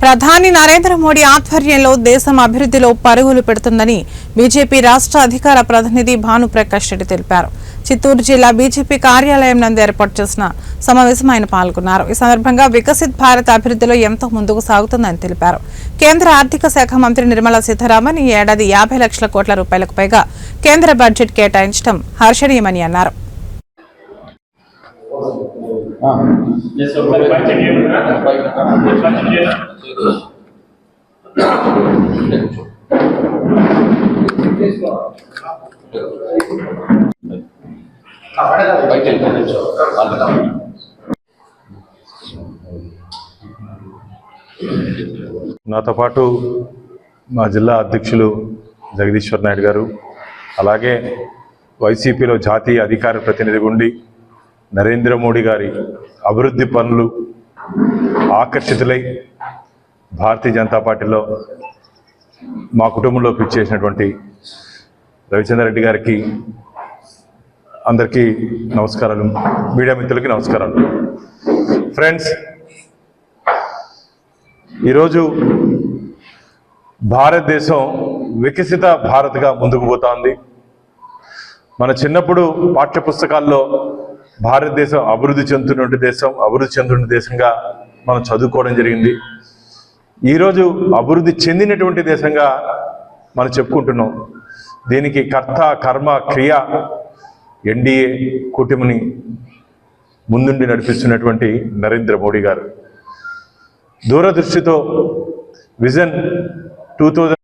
ప్రధాని నరేంద్ర మోడీ ఆధ్వర్యంలో దేశం అభివృద్ధిలో పరుగులు పెడుతుందని బీజేపీ రాష్ట్ర అధికార ప్రతినిధి భానుప్రకాష్ రెడ్డి తెలిపారు. చిత్తూరు జిల్లా బీజేపీ కార్యాలయం నందు ఏర్పాటు చేసిన సమావేశం ఆయన పాల్గొన్నారు. ఈ సందర్భంగా వికసిత్ భారత్ అభివృద్ధిలో ఎంతో ముందుకు సాగుతుందని తెలిపారు. కేంద్ర ఆర్థిక శాఖ మంత్రి నిర్మలా సీతారామన్ ఈ ఏడాది 50 లక్షల కోట్ల రూపాయలకు పైగా కేంద్ర బడ్జెట్ కేటాయించడం హర్షణీయమని అన్నారు. నాతో పాటు మా జిల్లా అధ్యక్షులు జగదీశ్వర్ నాయుడు గారు, అలాగే వైసీపీలో జాతీయ అధికార ప్రతినిధి ఉండి నరేంద్ర మోడీ గారి అభివృద్ధి పనులు ఆకర్షితులై భారతీయ జనతా పార్టీలో మా కుటుంబంలోకి ఇచ్చేసినటువంటి రవిచంద్ర రెడ్డి గారికి అందరికీ నమస్కారాలు, మీడియా మిత్రులకి నమస్కారాలు. ఫ్రెండ్స్, ఈరోజు భారతదేశం వికసిత భారత్గా ముందుకు పోతోంది. మన చిన్నప్పుడు పాఠ్య పుస్తకాల్లో భారతదేశం అభివృద్ధి చెందుతున్న దేశంగా మనం చదువుకోవడం జరిగింది. ఈరోజు అభివృద్ధి చెందినటువంటి దేశంగా మనం చెప్పుకుంటున్నాం. దీనికి కర్త కర్మ క్రియ ఎన్డీఏ కూటమిని ముందుండి నడిపిస్తున్నటువంటి నరేంద్ర మోడీ గారు దూరదృష్టితో విజన్ 2000